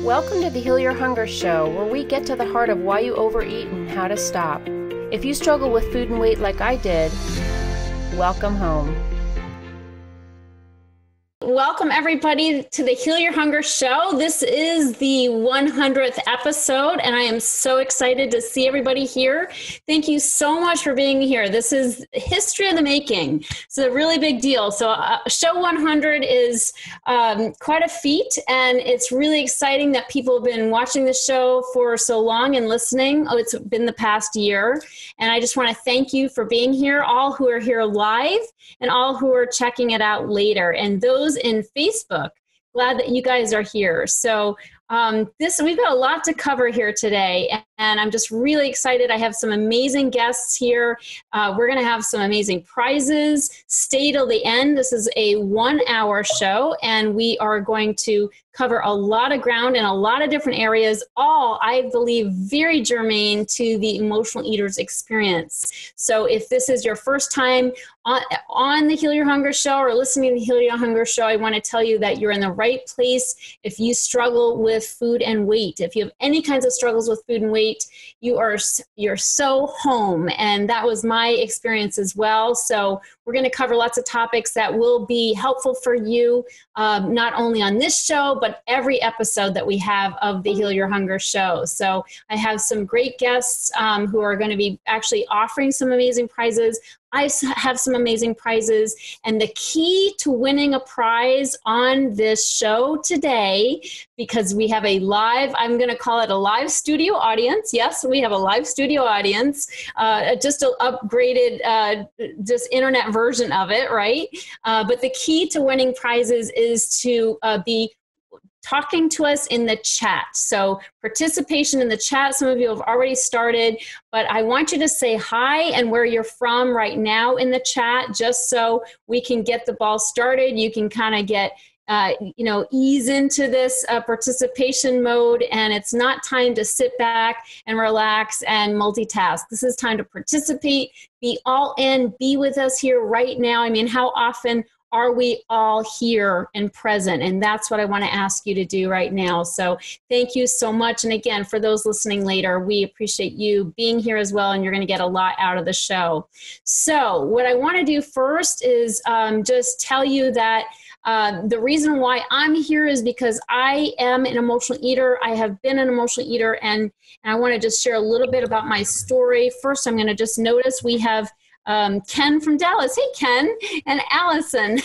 Welcome to the Heal Your Hunger Show, where we get to the heart of why you overeat and how to stop. If you struggle with food and weight like I did, welcome home. Welcome everybody to the Heal Your Hunger Show. This is the 100th episode, and I am so excited to see everybody here. Thank you so much for being here. This is history in the making. It's a really big deal. So show 100 is quite a feat, and it's really exciting that people have been watching the show for so long and listening. Oh, it's been the past year, and I just want to thank you for being here, all who are here live and all who are checking it out later, and those in Facebook. Glad that you guys are here. So we've got a lot to cover here today, and I'm just really excited. I have some amazing guests here. We're going to have some amazing prizes. Stay till the end. This is a 1-hour show, and we are going to cover a lot of ground in a lot of different areas, all, I believe, very germane to the emotional eater's experience. So if this is your first time on the Heal Your Hunger Show or listening to the Heal Your Hunger Show, I want to tell you that you're in the right place. If you struggle with food and weight, if you have any kinds of struggles with food and weight, you're so home. And that was my experience as well. So we're going to cover lots of topics that will be helpful for you, not only on this show, but every episode that we have of the Heal Your Hunger Show. So I have some great guests who are going to be actually offering some amazing prizes. I have some amazing prizes, and the key to winning a prize on this show today, because we have a live, I'm going to call it a live studio audience. Yes, we have a live studio audience, just an upgraded, just internet version of it, right? But the key to winning prizes is to be talking to us in the chat. So participation in the chat, some of you have already started, but I want you to say hi and where you're from right now in the chat, just so we can get the ball started. You can kind of get, ease into this participation mode, and it's not time to sit back and relax and multitask. This is time to participate, be all in, be with us here right now. I mean, how often are we all here and present? And that's what I want to ask you to do right now. So thank you so much. And again, for those listening later, we appreciate you being here as well, and you're going to get a lot out of the show. So what I want to do first is just tell you that the reason why I'm here is because I am an emotional eater. I have been an emotional eater, and I want to just share a little bit about my story. First, I'm going to just notice we have Ken from Dallas. Hey, Ken, and Allison,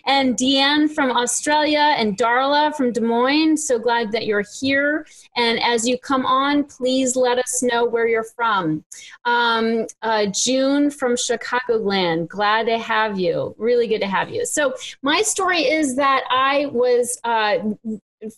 and Deanne from Australia, and Darla from Des Moines. So glad that you're here. And as you come on, please let us know where you're from. June from Chicagoland. Glad to have you. Really good to have you. So my story is that I was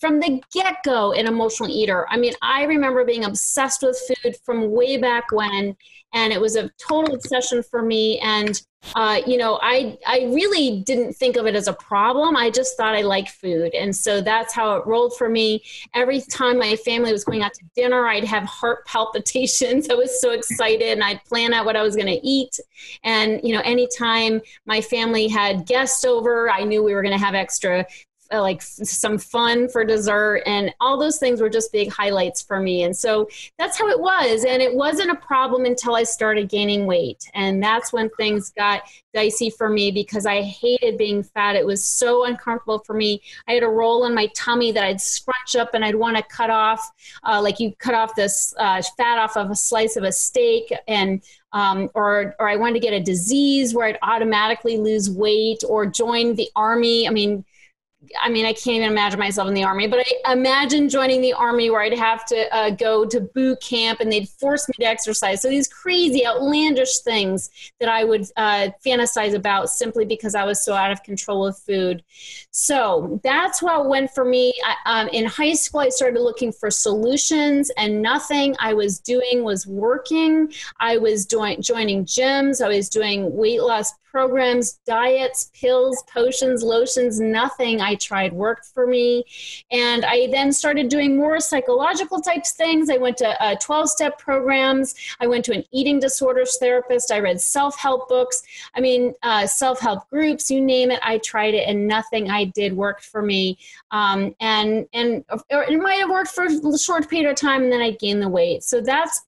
from the get-go an emotional eater. I mean, I remember being obsessed with food from way back when, and it was a total obsession for me. And, I really didn't think of it as a problem. I just thought I liked food. And so that's how it rolled for me. Every time my family was going out to dinner, I'd have heart palpitations. I was so excited, and I'd plan out what I was going to eat. And, anytime my family had guests over, I knew we were going to have extra like some fun for dessert, and all those things were just big highlights for me. And so that's how it was. And it wasn't a problem until I started gaining weight. And that's when things got dicey for me, because I hated being fat. It was so uncomfortable for me. I had a roll in my tummy that I'd scrunch up and I'd want to cut off, like you cut off this fat off of a slice of a steak, and or I wanted to get a disease where I'd automatically lose weight, or join the army. I mean, I can't even imagine myself in the army, but I imagine joining the army where I'd have to go to boot camp, and they'd force me to exercise. So these crazy, outlandish things that I would fantasize about simply because I was so out of control of food. So that's how it went for me. In high school, I started looking for solutions, and nothing I was doing was working. I was joining gyms. I was doing weight loss programs, diets, pills, potions, lotions, nothing I tried worked for me. And I then started doing more psychological types things. I went to 12-step programs. I went to an eating disorders therapist. I read self-help books. I mean, self-help groups, you name it. I tried it and nothing I did worked for me. And it might have worked for a short period of time and then I gained the weight. So that's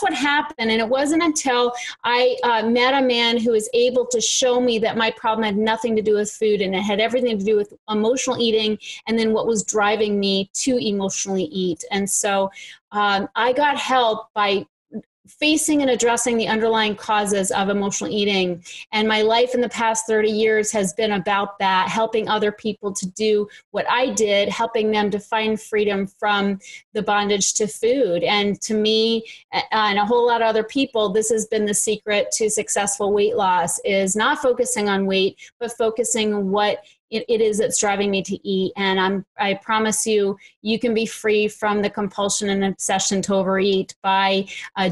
what happened. And it wasn't until I met a man who was able to show me that my problem had nothing to do with food and it had everything to do with emotional eating and then what was driving me to emotionally eat. And so I got help by facing and addressing the underlying causes of emotional eating. And my life in the past 30 years has been about that, helping other people to do what I did, helping them to find freedom from the bondage to food. And to me and a whole lot of other people, this has been the secret to successful weight loss, is not focusing on weight, but focusing on what it is that's driving me to eat. And I promise you, you can be free from the compulsion and obsession to overeat by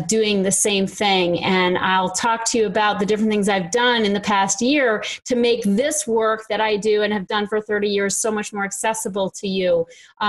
doing the same thing. And I'll talk to you about the different things I've done in the past year to make this work that I do and have done for 30 years so much more accessible to you,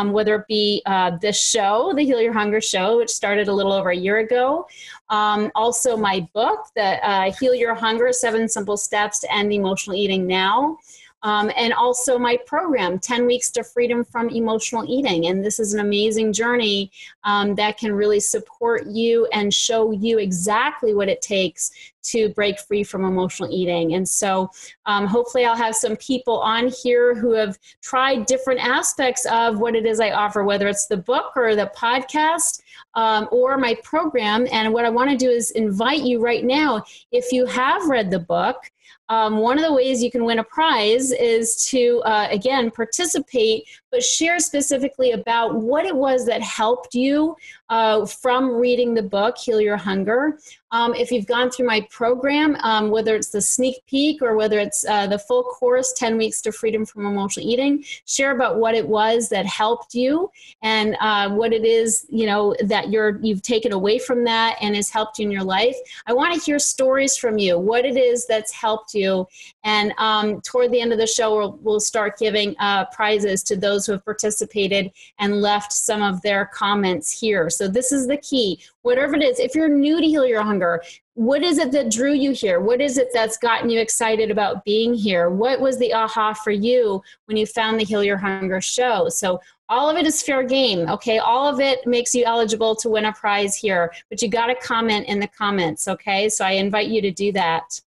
whether it be this show, the Heal Your Hunger show, which started a little over a year ago. Also my book, the Heal Your Hunger, 7 Simple Steps to End Emotional Eating Now. And also my program, 10 Weeks to Freedom from Emotional Eating. And this is an amazing journey that can really support you and show you exactly what it takes to break free from emotional eating. And so hopefully I'll have some people on here who have tried different aspects of what it is I offer, whether it's the book or the podcast or my program. And what I want to do is invite you right now, if you have read the book, one of the ways you can win a prize is to, again, participate, but share specifically about what it was that helped you from reading the book, Heal Your Hunger. If you've gone through my program, whether it's the sneak peek or whether it's the full course, 10 Weeks to Freedom from Emotional Eating, share about what it was that helped you and what it is, that you've taken away from that and has helped you in your life. I want to hear stories from you, what it is that's helped you. And toward the end of the show, we'll start giving prizes to those who have participated and left some of their comments here. So this is the key. Whatever it is, if you're new to Heal Your Hunger, what is it that drew you here? What is it that's gotten you excited about being here? What was the aha for you when you found the Heal Your Hunger show? So all of it is fair game, okay? All of it makes you eligible to win a prize here, but you got to comment in the comments, okay? So I invite you to do that.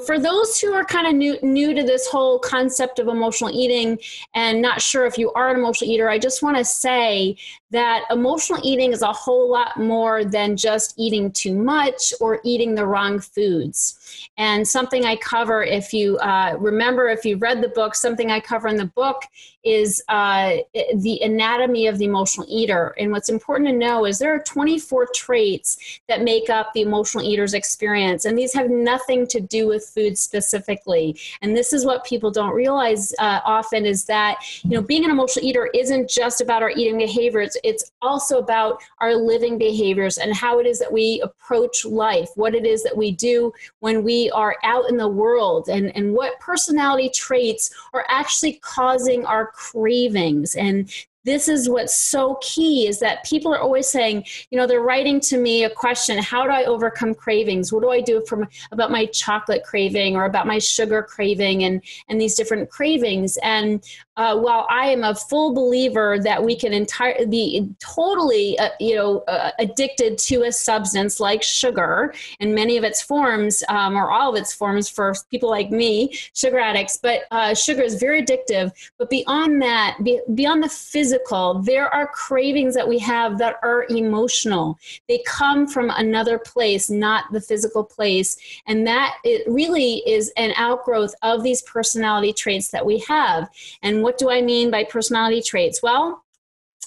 For those who are kind of new to this whole concept of emotional eating and not sure if you are an emotional eater, I just want to say that emotional eating is a whole lot more than just eating too much or eating the wrong foods. And something I cover, if you remember, if you read the book, something I cover in the book is the anatomy of the emotional eater. And what's important to know is there are 24 traits that make up the emotional eater's experience. And these have nothing to do with food specifically. And this is what people don't realize often is that, being an emotional eater isn't just about our eating behaviors. It's also about our living behaviors and how it is that we approach life, what it is that we do when we are out in the world, and what personality traits are actually causing our cravings. And this is what's so key, is that people are always saying, they're writing to me a question, how do I overcome cravings? What do I do about my chocolate craving or about my sugar craving and these different cravings? And while I am a full believer that we can be totally, addicted to a substance like sugar in many of its forms, or all of its forms for people like me, sugar addicts, but sugar is very addictive. But beyond that, beyond the physical, there are cravings that we have that are emotional. They come from another place, not the physical place. And that it really is an outgrowth of these personality traits that we have. And what do I mean by personality traits? Well,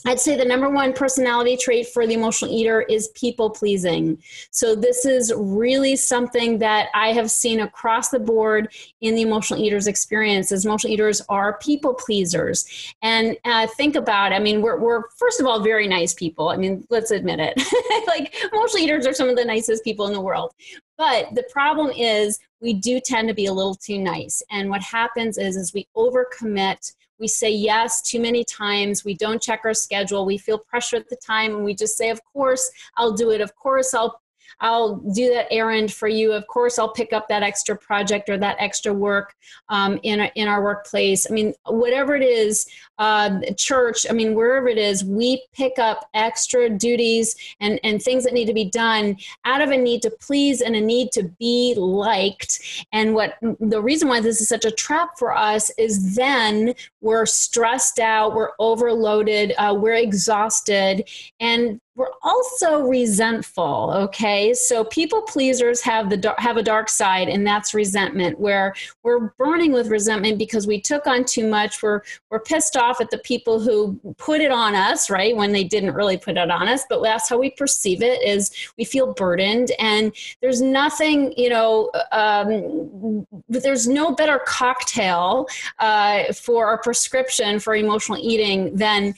I'd say the number one personality trait for the emotional eater is people pleasing. So this is really something that I have seen across the board in the emotional eaters experience, as emotional eaters are people pleasers. And think about it. I mean, we're first of all, very nice people. I mean, let's admit it. Like, emotional eaters are some of the nicest people in the world. But the problem is we do tend to be a little too nice. And what happens is we overcommit. We say yes too many times. We don't check our schedule. We feel pressure at the time, and we just say, of course, I'll do it. Of course, I'll do that errand for you. Of course, I'll pick up that extra project or that extra work in our workplace. I mean, whatever it is, church, I mean, wherever it is, we pick up extra duties and things that need to be done out of a need to please and a need to be liked. And the reason why this is such a trap for us is then we're stressed out, we're overloaded, we're exhausted, and we're also resentful, okay? So people pleasers have a dark side, and that's resentment, where we're burning with resentment because we took on too much. We're pissed off at the people who put it on us, right, when they didn't really put it on us, but that's how we perceive it, is we feel burdened. And there's nothing, there's no better cocktail for a prescription for emotional eating than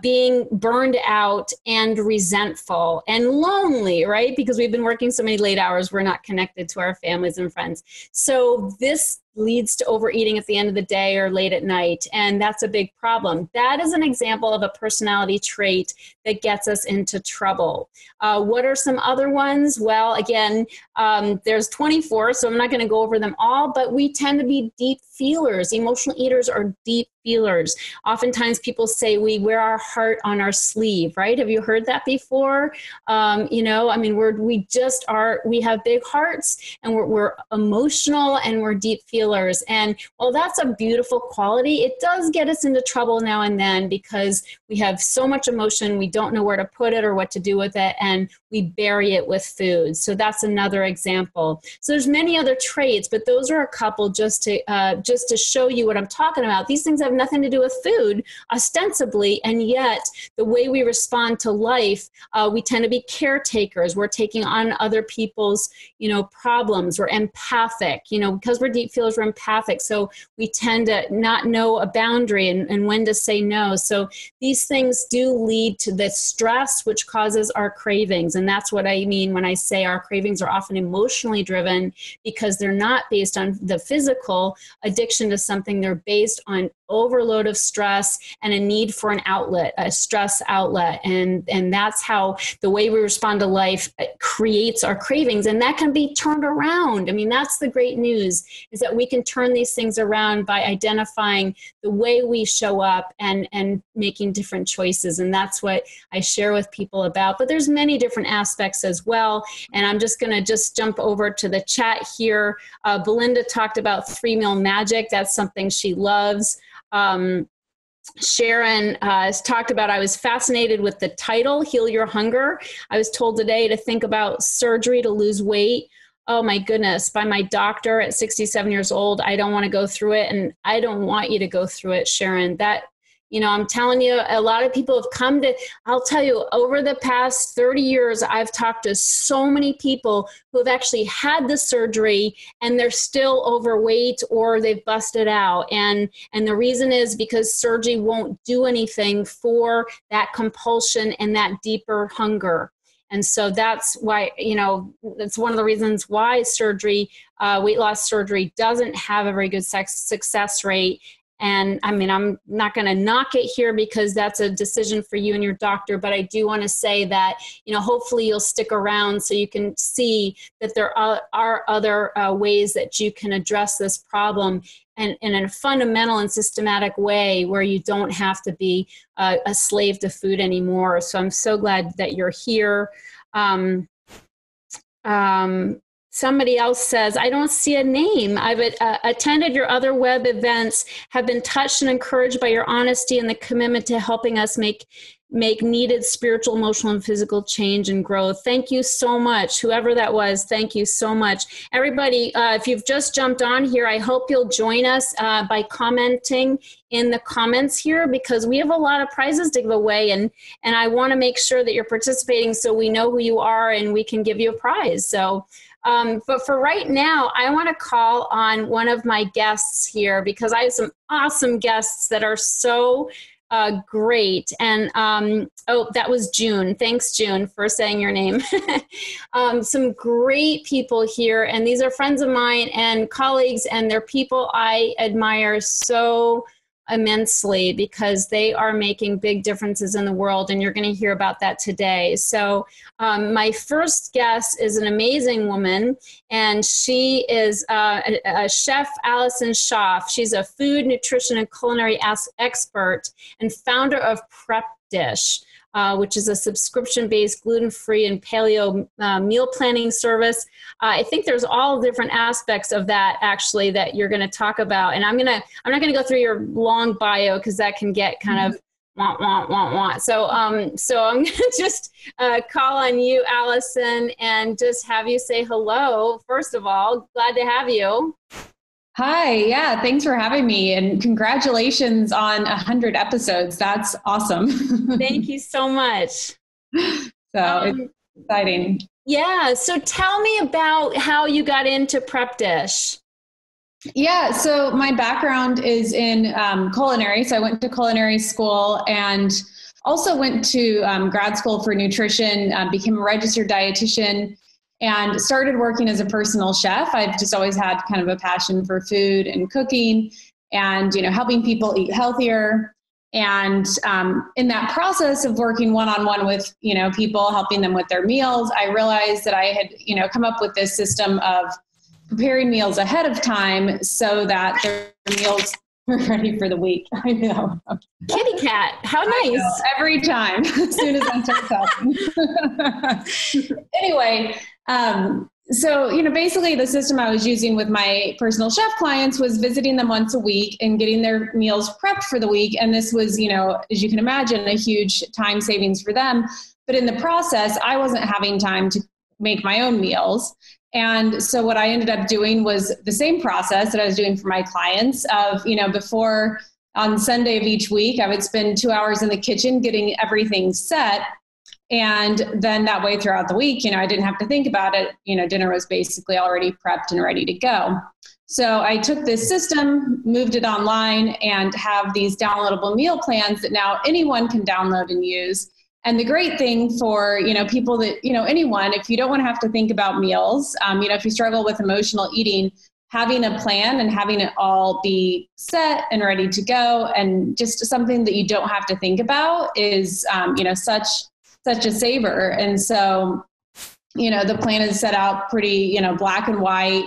being burned out and resentful and lonely, right? Because we've been working so many late hours, we're not connected to our families and friends. So this leads to overeating at the end of the day or late at night, and that's a big problem. That is an example of a personality trait that gets us into trouble. What are some other ones? Well, again, there's 24, so I'm not going to go over them all, but we tend to be deep feelers. Emotional eaters are deep feelers. Oftentimes people say we wear our heart on our sleeve, right? Have you heard that before? I mean, we have big hearts, and we're emotional, and we're deep feelers. And while that's a beautiful quality, it does get us into trouble now and then because we have so much emotion, we don't know where to put it or what to do with it, and we bury it with food. So that's another example. So there's many other traits, but those are a couple just to show you what I'm talking about. These things have nothing to do with food, ostensibly, and yet the way we respond to life, we tend to be caretakers. We're taking on other people's, problems. We're empathic, because we're deep feelers, we're empathic. So we tend to not know a boundary and when to say no. So these things do lead to the stress, which causes our cravings. And that's what I mean when I say our cravings are often emotionally driven, because they're not based on the physical addiction to something. They're based on overload of stress and a need for an outlet, a stress outlet. And that's how the way we respond to life creates our cravings. And that can be turned around. I mean, that's the great news, is that we can turn these things around by identifying the way we show up and making different choices. And that's what I share with people about. But there's many different aspects as well. And I'm just going to jump over to the chat here. Belinda talked about 3-meal magic. That's something she loves. Sharon has talked about, I was fascinated with the title, Heal Your Hunger. I was told today to think about surgery to lose weight. Oh my goodness, by my doctor at 67 years old. I don't want to go through it, and I don't want you to go through it, Sharon. I'm telling you, a lot of people have come to, I'll tell you, over the past 30 years, I've talked to so many people who have actually had the surgery and they're still overweight or they've busted out. And the reason is because surgery won't do anything for that compulsion and that deeper hunger. And so that's why, that's one of the reasons why surgery, weight loss surgery doesn't have a very good success rate. And I mean, I'm not going to knock it here because that's a decision for you and your doctor. But I do want to say that, hopefully you'll stick around so you can see that there are other ways that you can address this problem and in a fundamental and systematic way where you don't have to be a slave to food anymore. So I'm so glad that you're here. Somebody else says, I don't see a name. I've attended your other web events, have been touched and encouraged by your honesty and the commitment to helping us make needed spiritual, emotional, and physical change and growth. Thank you so much. Whoever that was, thank you so much. Everybody, if you've just jumped on here, I hope you'll join us by commenting in the comments here, because we have a lot of prizes to give away, and I want to make sure that you're participating so we know who you are and we can give you a prize. So but for right now, I want to call on one of my guests here, because I have some awesome guests that are so great. And oh, that was June. Thanks, June, for saying your name. Some great people here. And these are friends of mine and colleagues, and they're people I admire so immensely, because they are making big differences in the world, and you're going to hear about that today. So my first guest is an amazing woman, and she is a Chef Allison Schaaf. She's a food, nutrition, and culinary expert and founder of Prep Dish, which is a subscription-based, gluten-free, and paleo meal planning service. I think there's all different aspects of that, actually, that you're going to talk about. And I'm not going to go through your long bio, because that can get kind of want. So I'm going to just call on you, Allison, and just have you say hello. First of all, glad to have you. Hi. Yeah. Thanks for having me, and congratulations on 100 episodes. That's awesome. Thank you so much. It's exciting. Yeah. So tell me about how you got into Prep Dish. Yeah. So my background is in culinary. So I went to culinary school and also went to grad school for nutrition, became a registered dietitian, and started working as a personal chef. I've just always had kind of a passion for food and cooking and, helping people eat healthier. And in that process of working one-on-one with, people, helping them with their meals, I realized that I had, come up with this system of preparing meals ahead of time so that their meals were ready for the week. I know. Kitty cat. How nice. Every time, as soon as I start talking. Anyway, so, basically the system I was using with my personal chef clients was visiting them once a week and getting their meals prepped for the week. And this was, as you can imagine, a huge time savings for them. But in the process, I wasn't having time to make my own meals. And so what I ended up doing was the same process that I was doing for my clients of, before on Sunday of each week, I would spend 2 hours in the kitchen getting everything set. And then that way throughout the week, I didn't have to think about it. Dinner was basically already prepped and ready to go. So I took this system, moved it online, and have these downloadable meal plans that now anyone can download and use. And the great thing for, people that, anyone, if you don't want to have to think about meals, if you struggle with emotional eating, having a plan and having it all be set and ready to go, and just something that you don't have to think about is, such a saver. And so, the plan is set out pretty, black and white,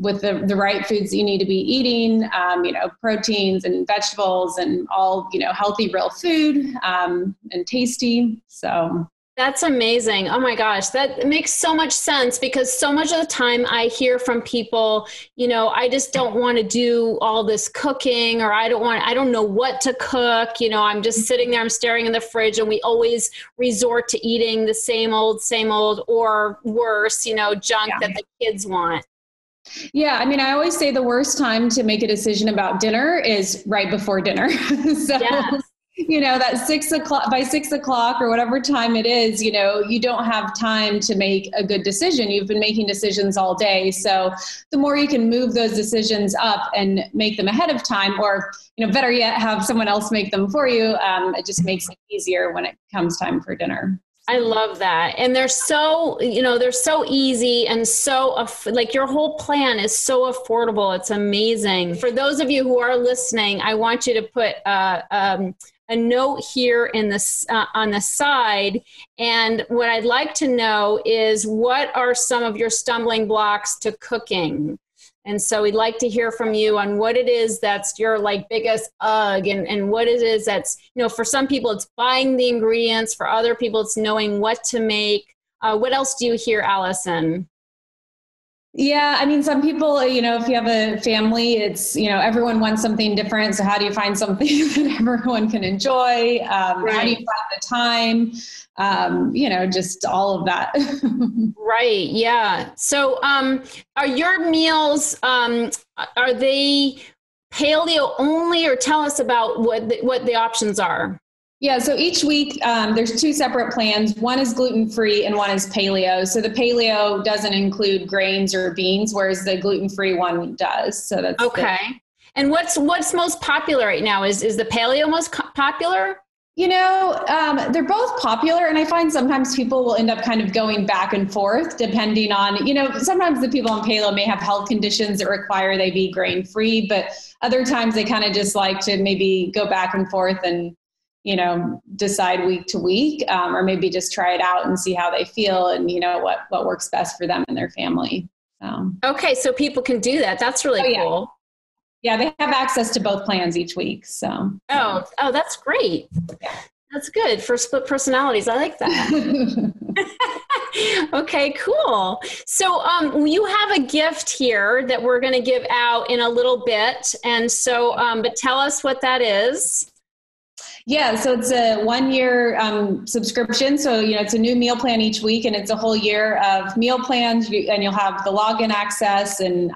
with the right foods that you need to be eating, proteins and vegetables and all, healthy, real food, and tasty. So that's amazing. Oh my gosh, that makes so much sense, because so much of the time I hear from people, I just don't want to do all this cooking, or I don't know what to cook. I'm just sitting there, I'm staring in the fridge, and we always resort to eating the same old, or worse, junk that the kids want. Yeah. I always say the worst time to make a decision about dinner is right before dinner. So, yes. That 6 o'clock, by 6 o'clock or whatever time it is, you don't have time to make a good decision. You've been making decisions all day. So the more you can move those decisions up and make them ahead of time, or, better yet, have someone else make them for you, it just makes it easier when it comes time for dinner. I love that. And they're so, they're so easy, and so your whole plan is so affordable. It's amazing. For those of you who are listening, I want you to put a note here in this on the side. And what I'd like to know is, what are some of your stumbling blocks to cooking? And so we'd like to hear from you on what it is that's your biggest ugh, and what it is that's, for some people it's buying the ingredients, for other people it's knowing what to make. What else do you hear, Allison? Yeah, I mean, some people, if you have a family, it's, everyone wants something different. So how do you find something that everyone can enjoy? How do you find the time? Just all of that. Right. Yeah. So, are your meals, are they paleo only, or tell us about what the options are? Yeah, so each week there's two separate plans. One is gluten-free and one is paleo. So the paleo doesn't include grains or beans, whereas the gluten-free one does. So that's okay. And what's most popular right now? Is the paleo most popular? They're both popular, and I find sometimes people will end up kind of going back and forth depending on, sometimes the people on paleo may have health conditions that require they be grain-free, but other times they kind of just like to maybe go back and forth and decide week to week, or maybe just try it out and see how they feel and, what works best for them and their family. Okay. So people can do that. That's really cool. Yeah. They have access to both plans each week. So. Oh, that's great. Yeah. That's good for split personalities. I like that. Okay, cool. So you have a gift here that we're going to give out in a little bit. And so, but tell us what that is. Yeah, so it's a 1-year subscription. So, it's a new meal plan each week, and it's a whole year of meal plans, and you'll have the login access and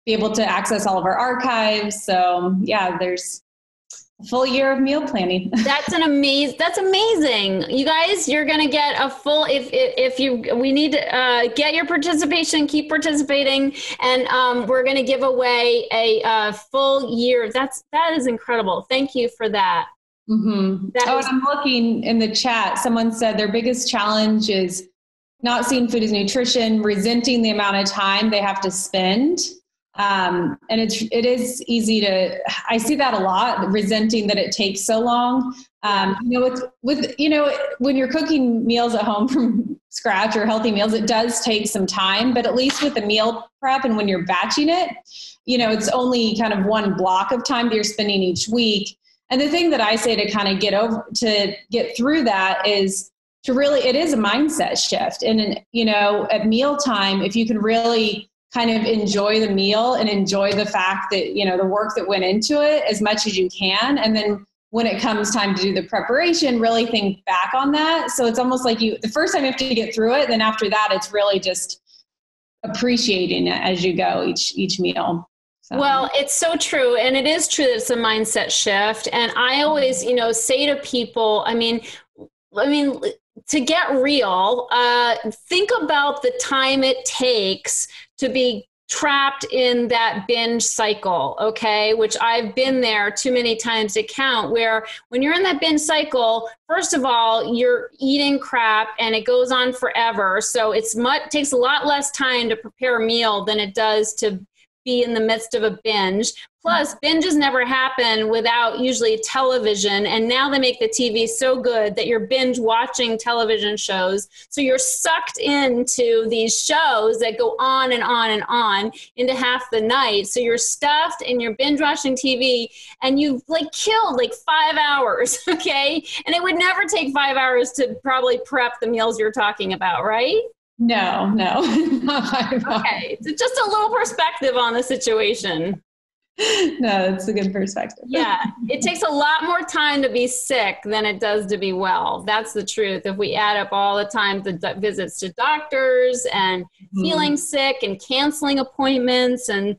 be able to access all of our archives. So yeah, there's a full year of meal planning. That's amazing. You guys, you're going to get a full, we need to get your participation, keep participating. And we're going to give away a full year. That is incredible. Thank you for that. Mm-hmm. And I'm looking in the chat. Someone said their biggest challenge is not seeing food as nutrition, resenting the amount of time they have to spend. And it is easy I see that a lot, resenting that it takes so long. When you're cooking meals at home from scratch or healthy meals, it does take some time, but at least with the meal prep and when you're batching it, it's only kind of one block of time that you're spending each week. And the thing that I say to kind of get through that is it is a mindset shift. And, at mealtime, if you can really kind of enjoy the meal and enjoy the fact that, the work that went into it as much as you can. And then when it comes time to do the preparation, really think back on that. So it's almost like the first time you have to get through it. Then after that, it's really just appreciating it as you go each meal. So. Well, it's so true. And it is true that it's a mindset shift. And I always, say to people, I mean, to get real, think about the time it takes to be trapped in that binge cycle, okay? Which I've been there too many times to count, where when you're in that binge cycle, first of all, you're eating crap and it goes on forever. So it takes a lot less time to prepare a meal than it does to be in the midst of a binge. Plus, binges never happen without usually television. And now they make the TV so good that you're binge watching television shows. So you're sucked into these shows that go on and on and on into half the night. So you're stuffed and you're binge watching TV and you've killed 5 hours, okay? And it would never take 5 hours to probably prep the meals you're talking about, right? No. Okay, so just a little perspective on the situation. No, that's a good perspective. Yeah, it takes a lot more time to be sick than it does to be well. That's the truth. If we add up all the time, the visits to doctors and feeling sick and canceling appointments and,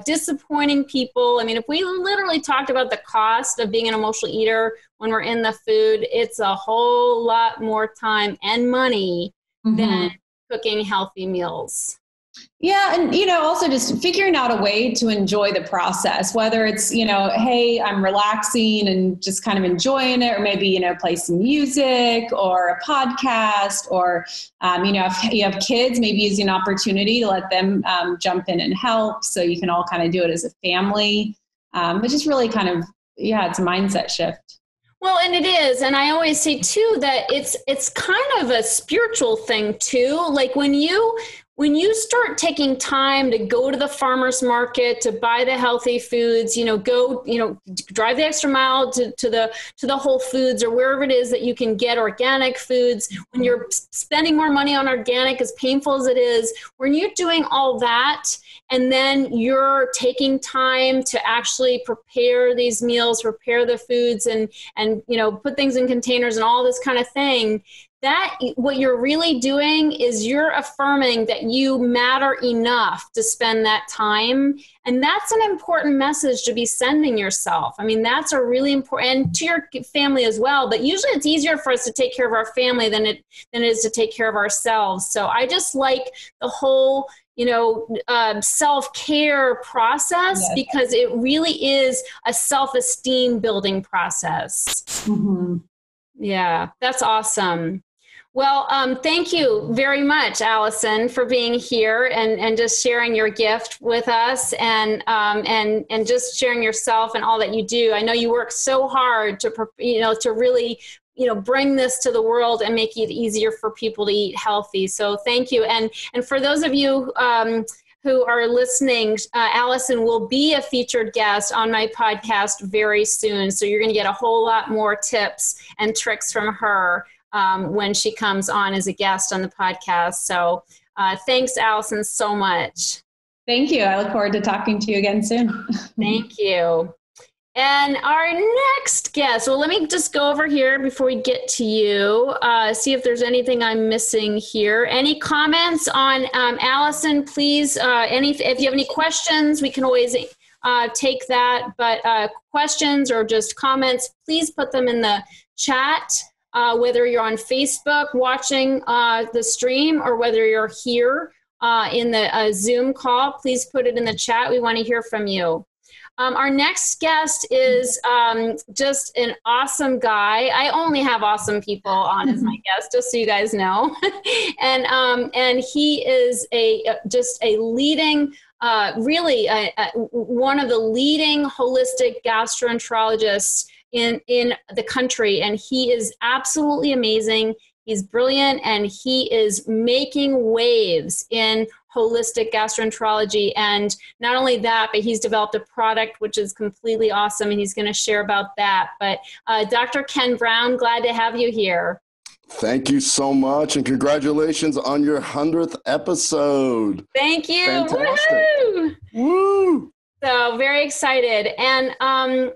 disappointing people. I mean, if we literally talked about the cost of being an emotional eater when we're in the food, it's a whole lot more time and money than cooking healthy meals. Yeah. And, also just figuring out a way to enjoy the process, whether it's, hey, I'm relaxing and just kind of enjoying it, or maybe, play some music or a podcast, or, if you have kids, maybe using an opportunity to let them jump in and help. So you can all kind of do it as a family. But just really kind of, it's a mindset shift. Well, and it is. And I always say too, that it's kind of a spiritual thing too. Like when you when you start taking time to go to the farmer's market to buy the healthy foods, drive the extra mile to the Whole Foods or wherever it is that you can get organic foods, when you're spending more money on organic, as painful as it is, when you're doing all that, and then you're taking time to actually prepare these meals, prepare the foods and put things in containers and all this kind of thing, that what you're really doing is you're affirming that you matter enough to spend that time. And that's an important message to be sending yourself. I mean, that's a really important, and to your family as well, but usually it's easier for us to take care of our family than it is to take care of ourselves. So I just like the whole self-care process, yes, because it really is a self-esteem building process. Mm-hmm. Yeah, that's awesome. Well, thank you very much, Allison, for being here and just sharing your gift with us and just sharing yourself and all that you do. I know you work so hard to really bring this to the world and make it easier for people to eat healthy. So thank you. And for those of you who are listening, Allison will be a featured guest on my podcast very soon. So you're going to get a whole lot more tips and tricks from her when she comes on as a guest on the podcast. So thanks, Allison, so much. Thank you. I look forward to talking to you again soon. Thank you. And our next guest, well, let me just go over here before we get to you, see if there's anything I'm missing here. Any comments on Allison, please? If you have any questions, we can always take that. But questions or just comments, please put them in the chat, whether you're on Facebook watching the stream or whether you're here in the Zoom call. Please put it in the chat. We want to hear from you. Our next guest is just an awesome guy. I only have awesome people on as my guest, just so you guys know. And he is just a leading, one of the leading holistic gastroenterologists in the country. And he is absolutely amazing. He's brilliant, and he is making waves in holistic gastroenterology. And not only that, but he's developed a product which is completely awesome, and he's going to share about that. But Dr. Ken Brown, glad to have you here. Thank you so much, and congratulations on your 100th episode. Thank you. Fantastic. Woo-hoo! Woo! So very excited. And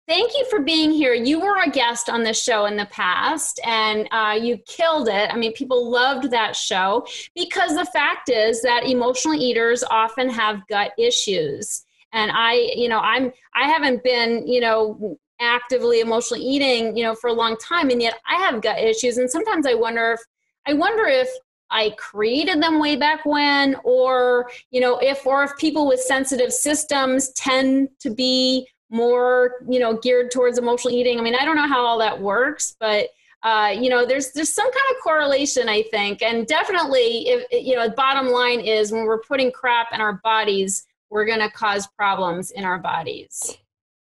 thank you for being here. You were a guest on this show in the past, and you killed it. I mean, people loved that show because the fact is that emotional eaters often have gut issues. And I haven't been, actively emotionally eating, for a long time, and yet I have gut issues. And sometimes I wonder if I created them way back when, or if people with sensitive systems tend to be more, geared towards emotional eating. I mean, I don't know how all that works, but, there's some kind of correlation, I think. And definitely, the bottom line is when we're putting crap in our bodies, we're going to cause problems in our bodies.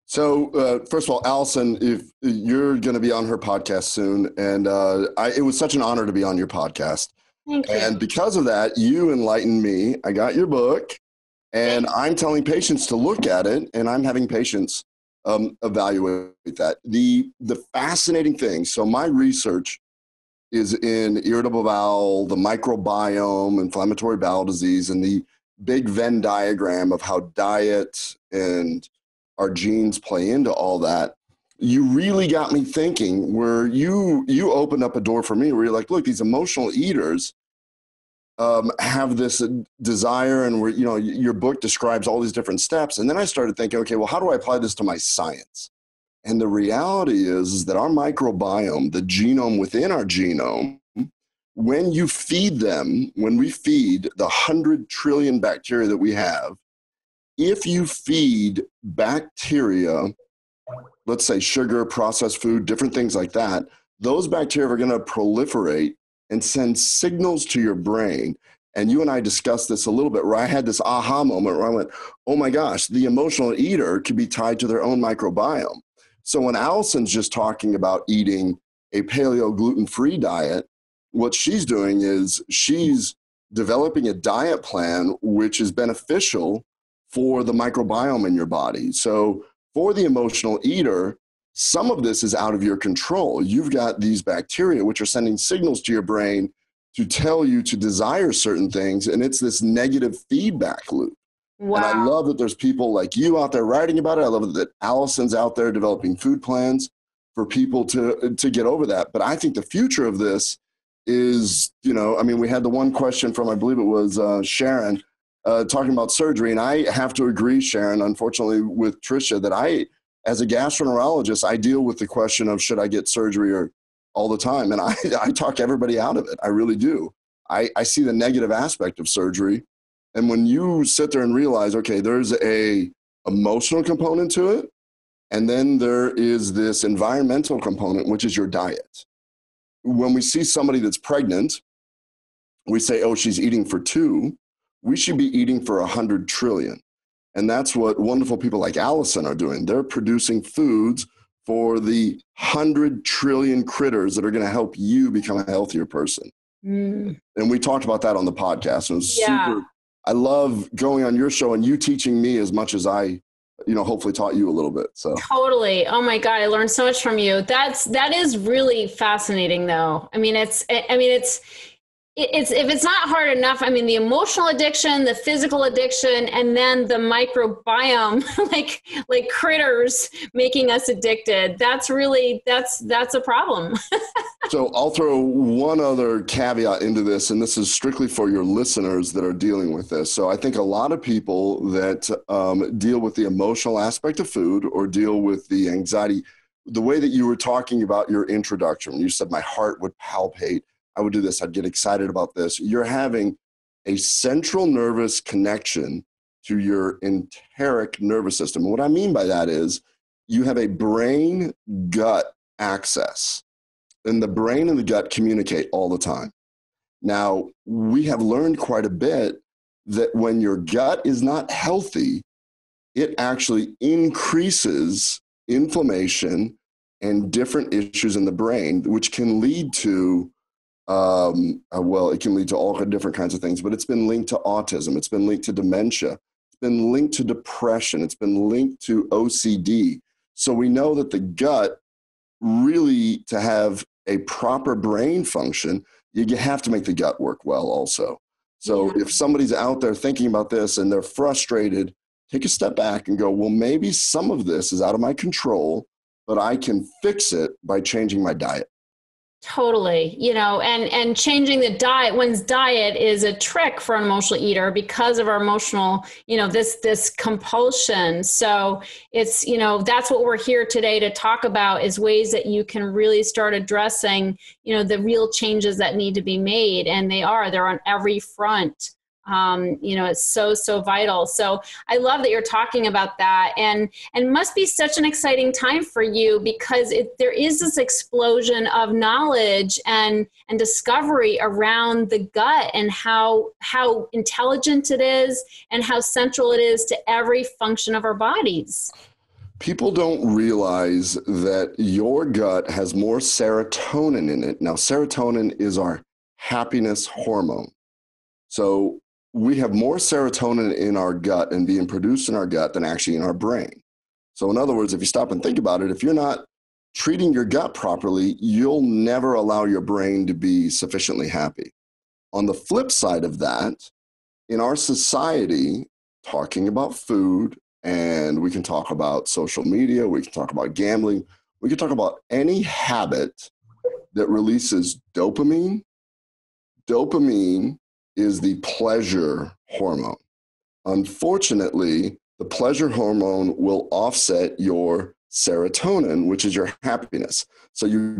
So, first of all, Allison, if you're going to be on her podcast soon, and it was such an honor to be on your podcast. Thank you. And because of that, you enlightened me. I got your book. And I'm telling patients to look at it, and I'm having patients evaluate that. The fascinating thing, so my research is in irritable bowel, the microbiome, inflammatory bowel disease, and the big Venn diagram of how diet and our genes play into all that. You really got me thinking, where you opened up a door for me where you're like, look, these emotional eaters have this desire, and where your book describes all these different steps. And then I started thinking, okay, well, how do I apply this to my science? And the reality is that our microbiome, the genome within our genome, when we feed the 100 trillion bacteria that we have, if you feed bacteria, let's say sugar, processed food, different things like that, those bacteria are going to proliferate and send signals to your brain. And you and I discussed this a little bit, where I had this aha moment where I went, oh my gosh, the emotional eater could be tied to their own microbiome. So when Allison's just talking about eating a paleo gluten-free diet, what she's doing is she's developing a diet plan which is beneficial for the microbiome in your body. So for the emotional eater, some of this is out of your control. You've got these bacteria which are sending signals to your brain to tell you to desire certain things, and it's this negative feedback loop. Wow. And I love that there's people like you out there writing about it. I love that Allison's out there developing food plans for people to get over that. But I think the future of this is, we had the one question from, I believe it was Sharon, talking about surgery. And I have to agree, Sharon, unfortunately, with Tricia, that as a gastroenterologist, I deal with the question of should I get surgery all the time. And I talk everybody out of it. I really do. I see the negative aspect of surgery. And when you sit there and realize, okay, there's a emotional component to it, and then there is this environmental component, which is your diet. When we see somebody that's pregnant, we say, oh, she's eating for 2. We should be eating for 100 trillion. And that's what wonderful people like Allison are doing. They're producing foods for the 100 trillion critters that are going to help you become a healthier person. And we talked about that on the podcast. It was super. I love going on your show and you teaching me as much as I, hopefully taught you a little bit. So totally. Oh my God. I learned so much from you. That is really fascinating though. It's if it's not hard enough, the emotional addiction, the physical addiction, and then the microbiome, like critters making us addicted. That's a problem. So I'll throw one other caveat into this, and this is strictly for your listeners that are dealing with this. So I think a lot of people that deal with the emotional aspect of food or deal with the anxiety, the way that you were talking about your introduction, you said my heart would palpate. I would do this. I'd get excited about this. You're having a central nervous connection to your enteric nervous system. And what I mean by that is you have a brain-gut axis, and the brain and the gut communicate all the time. Now, we have learned quite a bit that when your gut is not healthy, it actually increases inflammation and different issues in the brain, which can lead to it can lead to all different kinds of things, but it's been linked to autism. It's been linked to dementia. It's been linked to depression. It's been linked to OCD. So we know that the gut really, to have a proper brain function, you have to make the gut work well also. So if somebody's out there thinking about this and they're frustrated, take a step back and go, well, maybe some of this is out of my control, but I can fix it by changing my diet. Totally. And changing the diet, one's diet is a trick for an emotional eater because of our emotional, this compulsion. So it's, that's what we're here today to talk about, is ways that you can really start addressing, the real changes that need to be made. And they're on every front. It's so vital. So I love that you're talking about that, and must be such an exciting time for you because there is this explosion of knowledge and discovery around the gut and how intelligent it is and how central it is to every function of our bodies. People don't realize that your gut has more serotonin in it. Now, serotonin is our happiness hormone. So we have more serotonin in our gut and being produced in our gut than actually in our brain. So in other words, if you stop and think about it, if you're not treating your gut properly, you'll never allow your brain to be sufficiently happy. On the flip side of that, in our society, talking about food, and we can talk about social media, we can talk about gambling, we can talk about any habit that releases dopamine. Dopamine is the pleasure hormone. Unfortunately, the pleasure hormone will offset your serotonin, which is your happiness. So you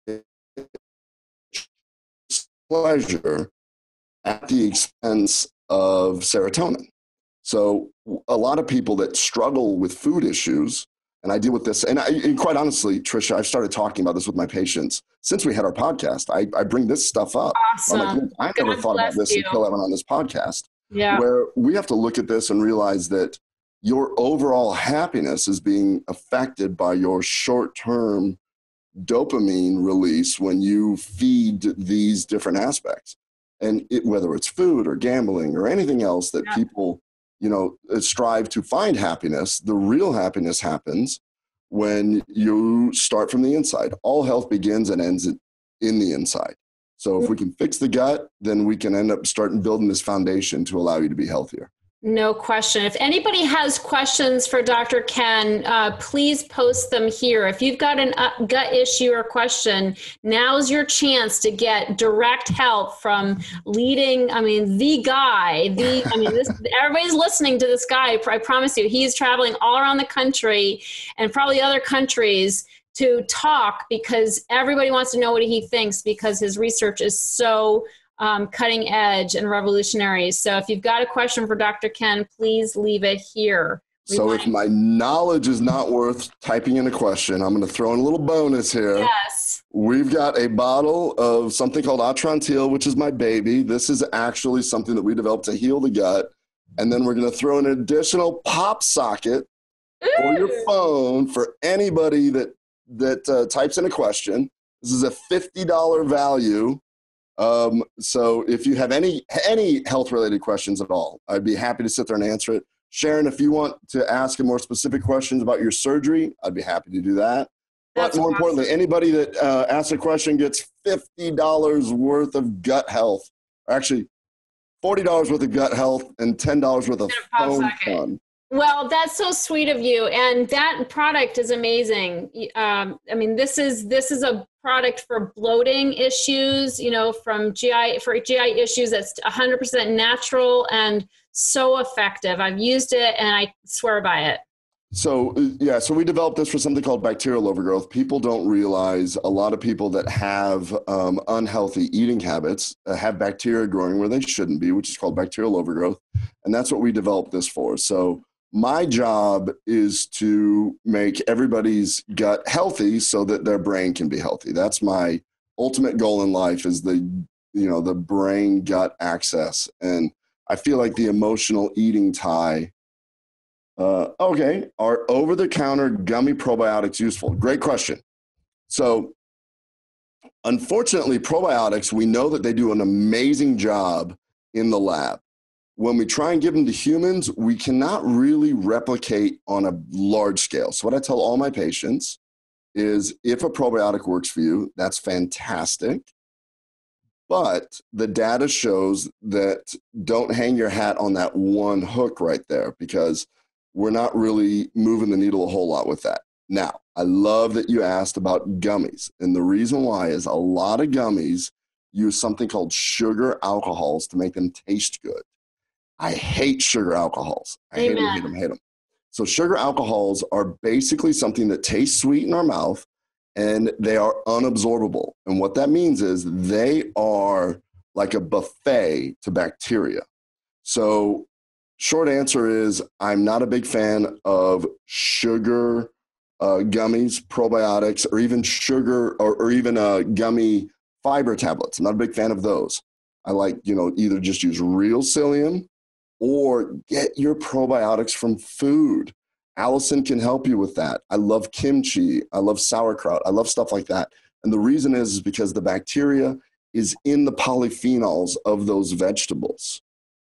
get pleasure at the expense of serotonin. So a lot of people that struggle with food issues, and I deal with this, and quite honestly, Tricia, I've started talking about this with my patients since we had our podcast. I bring this stuff up. Awesome. I'm like, I never thought about this until I went on this podcast. Yeah. Where we have to look at this and realize that your overall happiness is being affected by your short-term dopamine release when you feed these different aspects. And whether it's food or gambling or anything else that people, strive to find happiness, the real happiness happens when you start from the inside. All health begins and ends in the inside. So if we can fix the gut, then we can end up starting building this foundation to allow you to be healthier. No question. If anybody has questions for Dr. Ken, please post them here. If you've got a gut issue or question, now's your chance to get direct help from the guy. Everybody's listening to this guy. I promise you, he's traveling all around the country and probably other countries to talk, because everybody wants to know what he thinks, because his research is so cutting edge and revolutionary. So if you've got a question for Dr. Ken, please leave it here. If my knowledge is not worth typing in a question, I'm going to throw in a little bonus here. Yes. We've got a bottle of something called Atrantil, which is my baby. This is actually something that we developed to heal the gut. And then we're going to throw an additional pop socket for your phone for anybody that types in a question. This is a $50 value. So if you have any health-related questions at all, I'd be happy to sit there and answer it. Sharon, if you want to ask more specific questions about your surgery, I'd be happy to do that. But more importantly, anybody that asks a question gets $50 worth of gut health. Actually, $40 worth of gut health and $10 worth of phone fun. Well, that's so sweet of you. And that product is amazing. This is a product for bloating issues, for GI issues. That's 100% natural and so effective. I've used it and I swear by it. So we developed this for something called bacterial overgrowth. People don't realize a lot of people that have unhealthy eating habits have bacteria growing where they shouldn't be, which is called bacterial overgrowth. And that's what we developed this for. So my job is to make everybody's gut healthy so that their brain can be healthy. That's my ultimate goal in life, is the brain gut access. And I feel like the emotional eating tie. Are over-the-counter gummy probiotics useful? Great question. So unfortunately, probiotics, we know that they do an amazing job in the lab. When we try and give them to humans, we cannot really replicate on a large scale. So what I tell all my patients is, if a probiotic works for you, that's fantastic. But the data shows that don't hang your hat on that one hook right there, because we're not really moving the needle a whole lot with that. Now, I love that you asked about gummies. And the reason why is a lot of gummies use something called sugar alcohols to make them taste good. I hate sugar alcohols. I hate them. So sugar alcohols are basically something that tastes sweet in our mouth, and they are unabsorbable. And what that means is they are like a buffet to bacteria. So short answer is, I'm not a big fan of sugar gummies, probiotics, or even sugar or even gummy fiber tablets. I'm not a big fan of those. I like, either just use real psyllium or get your probiotics from food. Allison can help you with that. I love kimchi. I love sauerkraut. I love stuff like that. And the reason is because the bacteria is in the polyphenols of those vegetables.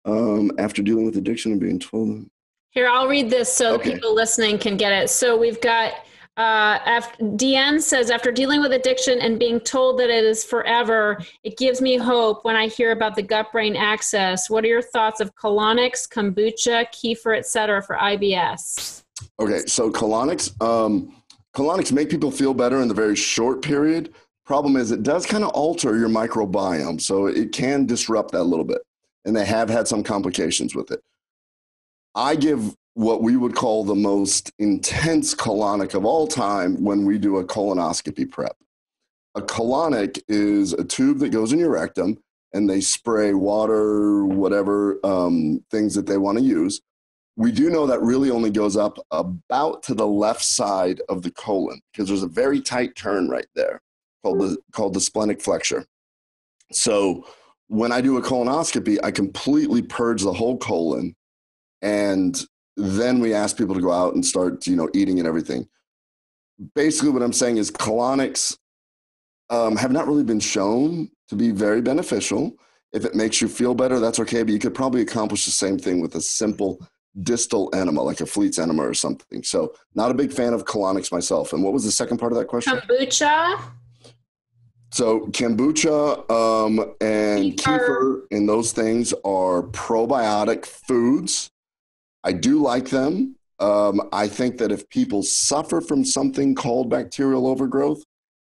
After dealing with addiction and being told. Here, I'll read this so people listening can get it. So we've got, Deanne says, after dealing with addiction and being told that it is forever, it gives me hope when I hear about the gut-brain access. What are your thoughts of colonics, kombucha, kefir, etc. for IBS? Okay, so colonics make people feel better in the very short period. Problem is, it does kind of alter your microbiome, so it can disrupt that a little bit. And they have had some complications with it. I give what we would call the most intense colonic of all time when we do a colonoscopy prep. A colonic is a tube that goes in your rectum, and they spray water, whatever things that they want to use. We do know that really only goes up about to the left side of the colon, because there's a very tight turn right there called the splenic flexure. So when I do a colonoscopy, I completely purge the whole colon, and then we ask people to go out and start, eating and everything. Basically, what I'm saying is colonics have not really been shown to be very beneficial. If it makes you feel better, that's okay, but you could probably accomplish the same thing with a simple distal enema, like a Fleet's enema or something. So not a big fan of colonics myself. And what was the second part of that question? Kombucha. So kombucha and kefir and those things are probiotic foods. I do like them. I think that if people suffer from something called bacterial overgrowth,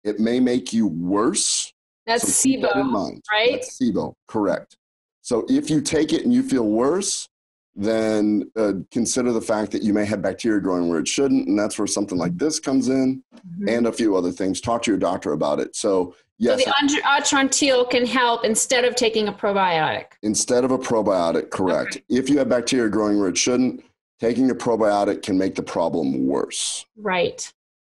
it may make you worse. That's SIBO, that in mind. Right? That's SIBO, correct. So if you take it and you feel worse, then consider the fact that you may have bacteria growing where it shouldn't, and that's where something like this comes in, and a few other things. Talk to your doctor about it. So yes. So the Atrantil can help instead of taking a probiotic. Instead of a probiotic, correct. Okay. If you have bacteria growing where it shouldn't, taking a probiotic can make the problem worse. Right.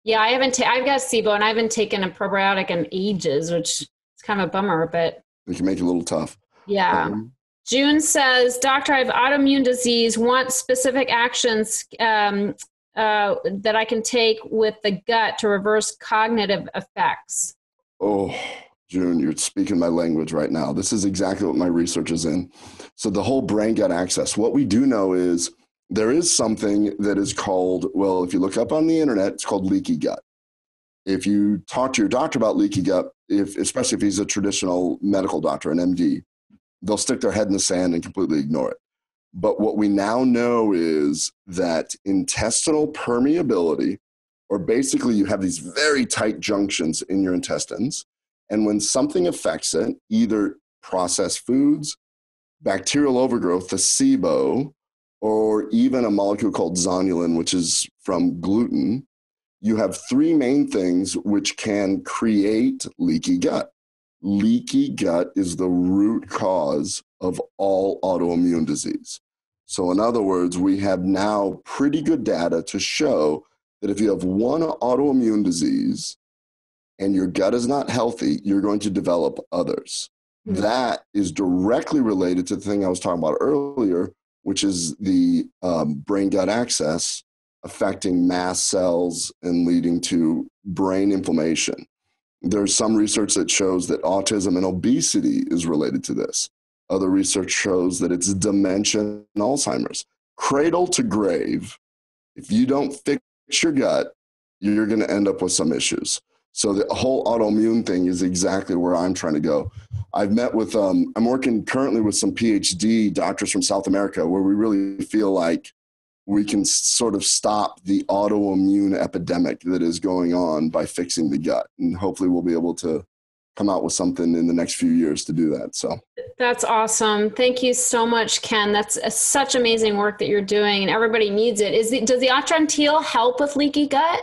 Yeah, I've got SIBO, and I haven't taken a probiotic in ages, which is kind of a bummer, but it can make it a little tough. Yeah. June says, Doctor, I have autoimmune disease. Want specific actions that I can take with the gut to reverse cognitive effects? Oh, June, you're speaking my language right now. This is exactly what my research is in. So the whole brain-gut axis, what we do know is there is something that is called, well, if you look up on the internet, it's called leaky gut. If you talk to your doctor about leaky gut, especially if he's a traditional medical doctor, an MD, they'll stick their head in the sand and completely ignore it. But what we now know is that intestinal permeability, or basically you have these very tight junctions in your intestines, and when something affects it, either processed foods, bacterial overgrowth, the SIBO, or even a molecule called zonulin, which is from gluten, you have three main things which can create leaky gut. Leaky gut is the root cause of all autoimmune disease. So in other words, we have now pretty good data to show that if you have one autoimmune disease and your gut is not healthy, you're going to develop others. Mm-hmm. That is directly related to the thing I was talking about earlier, which is the brain-gut axis affecting mast cells and leading to brain inflammation. There's some research that shows that autism and obesity is related to this. Other research shows that it's dementia and Alzheimer's. Cradle to grave, if you don't fix your gut, you're going to end up with some issues. So the whole autoimmune thing is exactly where I'm trying to go. I've met with, I'm working currently with some PhD doctors from South America where we really feel like we can sort of stop the autoimmune epidemic that is going on by fixing the gut. And hopefully we'll be able to come out with something in the next few years to do that. So that's awesome. Thank you so much, Ken. That's such amazing work that you're doing, and everybody needs it. Does the Atrantil help with leaky gut?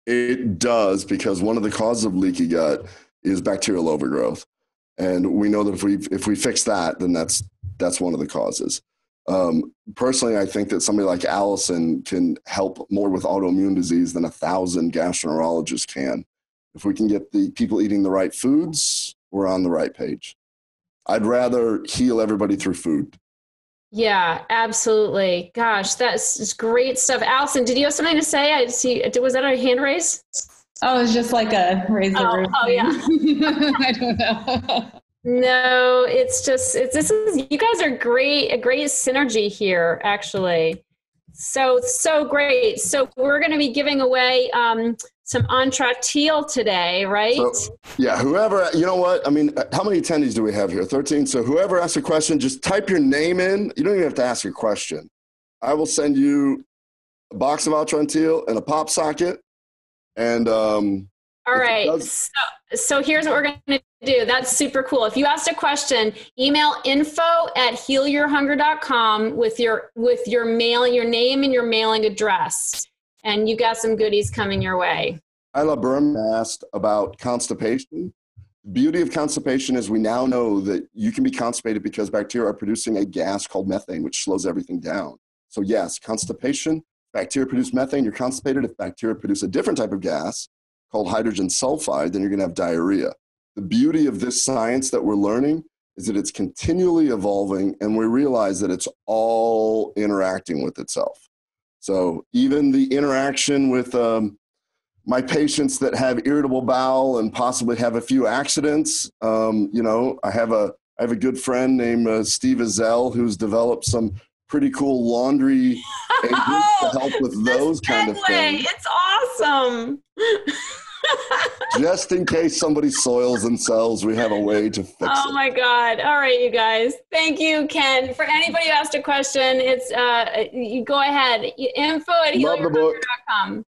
It does, because one of the causes of leaky gut is bacterial overgrowth. And we know that if we fix that, then that's one of the causes. Personally, I think that somebody like Allison can help more with autoimmune disease than 1,000 gastroenterologists can. If we can get the people eating the right foods, we're on the right page. I'd rather heal everybody through food. Yeah, absolutely. Gosh, that's great stuff. Allison, did you have something to say? I see. Was that a hand raise? Oh, it's just like a raise the roof. Oh, yeah. I don't know. No, you guys are great, a great synergy here, actually. So great. So we're going to be giving away some Atrantil today, right? So, yeah, whoever, you know what? I mean, how many attendees do we have here? 13. So whoever asks a question, just type your name in. You don't even have to ask a question. I will send you a box of Atrantil and a pop socket. And all right. So here's what we're going to do. That's super cool. If you asked a question, email info@healyourhunger.com with your your name and your mailing address, and you got some goodies coming your way. Isla Burm asked about constipation. The beauty of constipation is we now know that you can be constipated because bacteria are producing a gas called methane, which slows everything down. So yes, constipation, bacteria produce methane, you're constipated. If bacteria produce a different type of gas called hydrogen sulfide, then you're going to have diarrhea. The beauty of this science that we're learning is that it's continually evolving, and we realize that it's all interacting with itself. So even the interaction with my patients that have irritable bowel and possibly have a few accidents, I have a I have a good friend named Steve Ezell who's developed some pretty cool laundry agents to help with those kind of things. It's awesome. Just in case somebody soils themselves, we have a way to fix it. Oh my God. All right, you guys. Thank you, Ken. For anybody who asked a question, it's you go ahead. info@healyourhunger.com.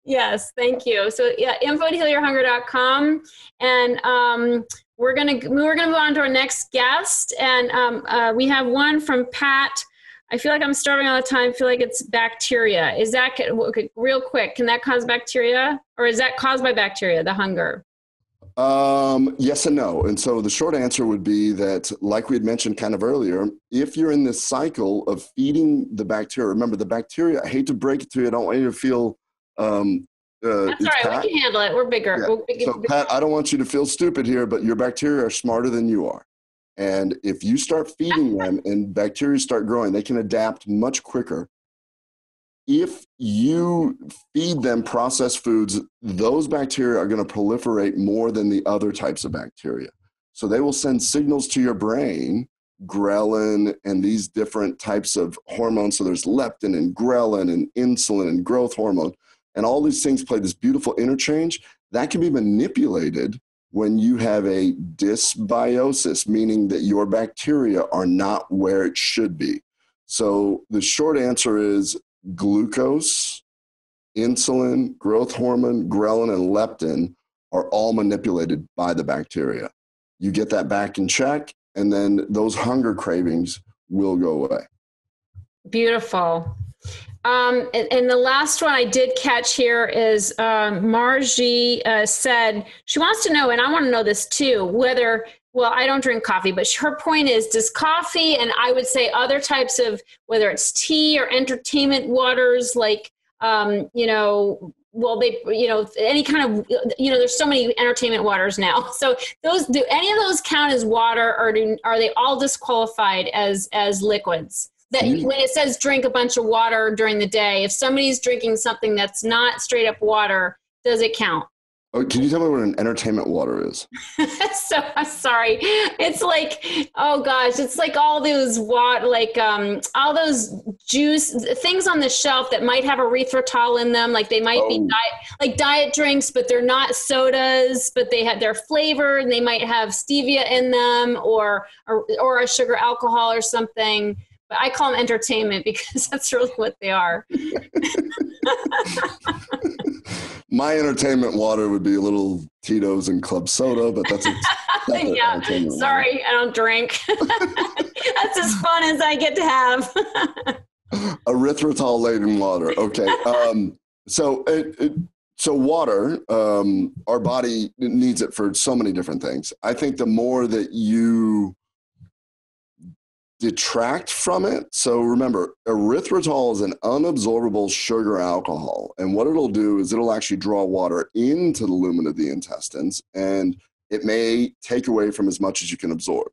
Yes, thank you. So yeah, info@healyourhunger.com. And we're gonna move on to our next guest. And we have one from Pat. I feel like I'm starving all the time. I feel like it's bacteria. Is that, okay, real quick, can that cause bacteria? Or is that caused by bacteria, the hunger? Yes and no. And so the short answer would be that, like we had mentioned kind of earlier, if you're in this cycle of feeding the bacteria, remember the bacteria, I hate to break it to you, I don't want you to feel... That's all right, Pat, we can handle it. We're bigger. Yeah. So Pat, I don't want you to feel stupid here, but your bacteria are smarter than you are. And if you start feeding them and bacteria start growing, they can adapt much quicker. If you feed them processed foods, those bacteria are going to proliferate more than the other types of bacteria. So they will send signals to your brain, ghrelin and these different types of hormones. So there's leptin and ghrelin and insulin and growth hormone. And all these things play this beautiful interchange that can be manipulated when you have a dysbiosis, meaning that your bacteria are not where it should be. So the short answer is glucose, insulin, growth hormone, ghrelin, and leptin are all manipulated by the bacteria. You get that back in check, and then those hunger cravings will go away. Beautiful. And the last one I did catch here is Margie said she wants to know, and I want to know this too, whether, well, I don't drink coffee, but her point is, does coffee, and I would say other types of, whether it's tea or entertainment waters, like, well, any kind of, there's so many entertainment waters now. So do any of those count as water, or are they all disqualified as liquids? That when it says drink a bunch of water during the day, if somebody's drinking something that's not straight up water, does it count? Oh, can you tell me what an entertainment water is? So I'm sorry. It's like, oh gosh, it's like all those all those juice things on the shelf that might have erythritol in them. Like they might be diet drinks, but they're not sodas, but they're flavored and they might have stevia in them or a sugar alcohol or something. But I call them entertainment because that's really what they are. My entertainment water would be a little Tito's and club soda, but that's yeah. Sorry, water. I don't drink. That's as fun as I get to have. Erythritol laden water. Okay. So water, our body needs it for so many different things. I think the more that you detract from it. So remember, erythritol is an unabsorbable sugar alcohol. And what it'll do is it'll actually draw water into the lumen of the intestines, and it may take away from as much as you can absorb.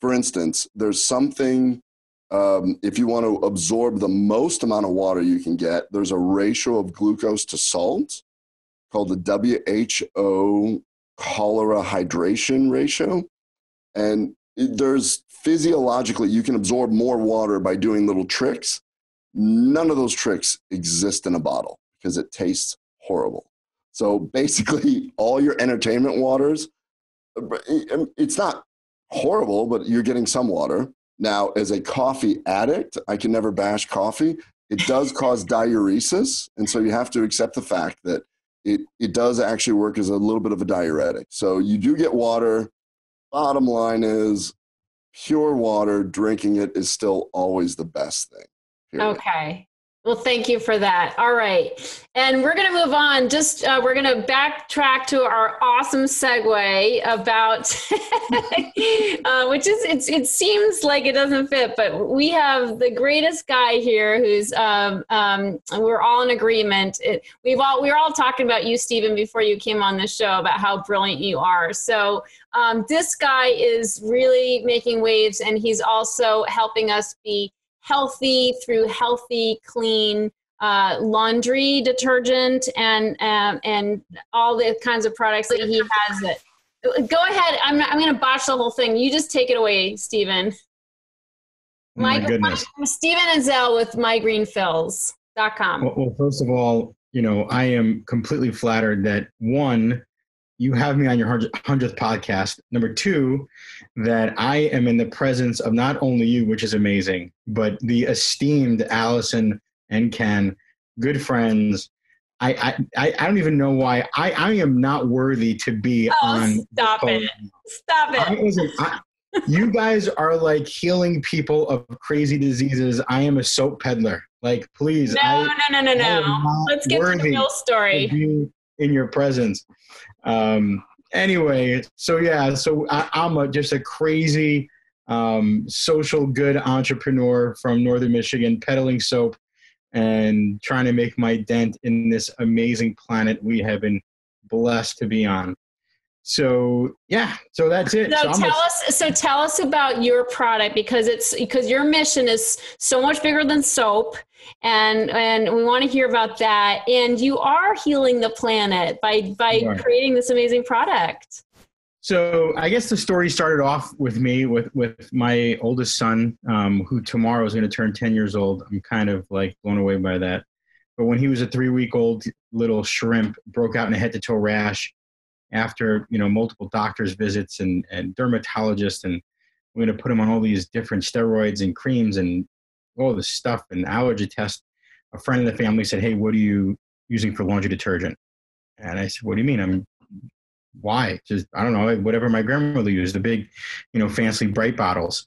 For instance, there's something, if you want to absorb the most amount of water you can get, there's a ratio of glucose to salt called the WHO cholera hydration ratio. And there's physiologically, you can absorb more water by doing little tricks. None of those tricks exist in a bottle because it tastes horrible. So basically, all your entertainment waters, it's not horrible, but you're getting some water. Now, as a coffee addict, I can never bash coffee. It does cause diuresis, and so you have to accept the fact that it does actually work as a little bit of a diuretic. So you do get water. Bottom line is, pure water, drinking it is still always the best thing. Period. Okay. Well, thank you for that. All right. And we're going to move on. We're going to backtrack to our awesome segue about, which is, it seems like it doesn't fit, but we have the greatest guy here who's, we're all in agreement. We were all talking about you, Stephen, before you came on the show about how brilliant you are. So this guy is really making waves, and he's also helping us be healthy through healthy, clean laundry detergent and all the kinds of products that he has Go ahead. I'm going to botch the whole thing. You just take it away, Stephen. My goodness. Stephen Ezell with mygreenfills.com. Well, first of all, I am completely flattered that, one, you have me on your 100th podcast. Number two, that I am in the presence of not only you, which is amazing, but the esteemed Allison and Ken, good friends. I don't even know why I am not worthy to be on. Stop it. You guys are like healing people of crazy diseases. I am a soap peddler. Like, please. No. Let's get to the real story. To be in your presence. Anyway, so I'm just a crazy social good entrepreneur from Northern Michigan, peddling soap and trying to make my dent in this amazing planet we have been blessed to be on. So that's it. So tell us about your product, because your mission is so much bigger than soap, and we want to hear about that. And you are healing the planet by creating this amazing product. So I guess the story started off with me with my oldest son, who tomorrow is going to turn 10 years old. I'm kind of like blown away by that. But when he was a 3-week-old little shrimp, broke out in a head-to-toe rash after multiple doctor's visits and dermatologists, and we're going to put him on all these different steroids and creams and all this stuff and allergy test. A friend of the family said, "Hey, what are you using for laundry detergent?" And I said, "What do you mean? Why? Just, I don't know, whatever my grandmother used, the big, fancy bright bottles."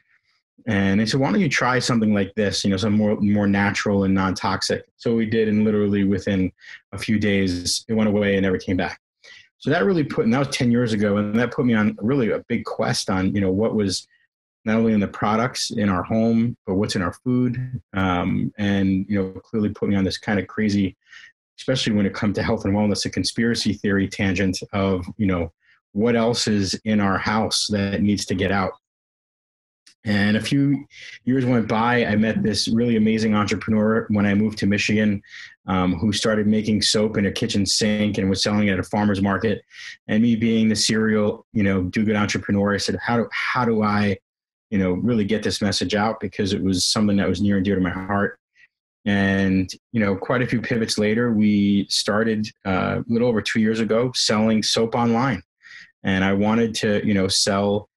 And they said, "Why don't you try something like this, some more natural and non-toxic?" So we did, and literally within a few days, it went away and never came back. So that really and that was 10 years ago, and that put me on really a big quest on, what was not only in the products in our home, but what's in our food. And, clearly put me on this kind of crazy, especially when it comes to health and wellness, a conspiracy theory tangent of, what else is in our house that needs to get out. And a few years went by. I met this really amazing entrepreneur when I moved to Michigan, who started making soap in a kitchen sink and was selling it at a farmer's market. And me being the serial, do-good entrepreneur, I said, how do I, really get this message out? Because it was something that was near and dear to my heart. And, quite a few pivots later, we started a little over 2 years ago selling soap online. And I wanted to, sell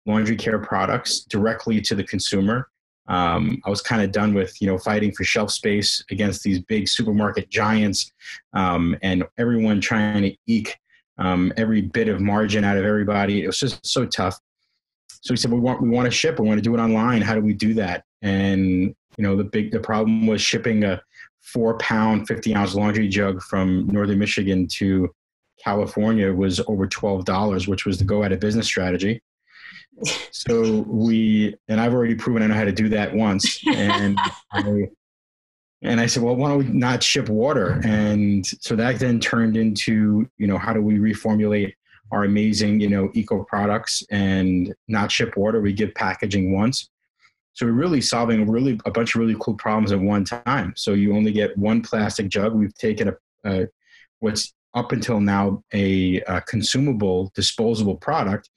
laundry care products directly to the consumer. I was kind of done with, fighting for shelf space against these big supermarket giants, and everyone trying to eke every bit of margin out of everybody. It was just so tough. So we said, we want to ship. We want to do it online. How do we do that? And, the problem was shipping a 4-pound, 50-ounce laundry jug from Northern Michigan to California was over $12, which was the go out of business strategy. So I've already proven I know how to do that once. And I said, well, why don't we not ship water? And so that then turned into, how do we reformulate our amazing, eco products and not ship water? We give packaging once. So we're really solving a bunch of really cool problems at one time. So you only get one plastic jug. We've taken what's up until now a consumable, disposable product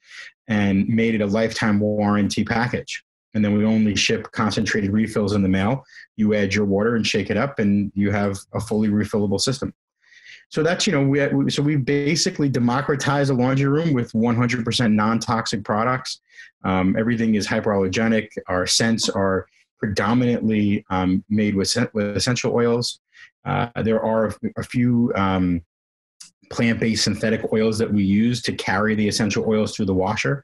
and made it a lifetime warranty package. And then we only ship concentrated refills in the mail. You add your water and shake it up, and you have a fully refillable system. So that's, we basically democratized the laundry room with 100% non-toxic products. Everything is hypoallergenic. Our scents are predominantly made with essential oils. There are a few plant-based synthetic oils that we use to carry the essential oils through the washer.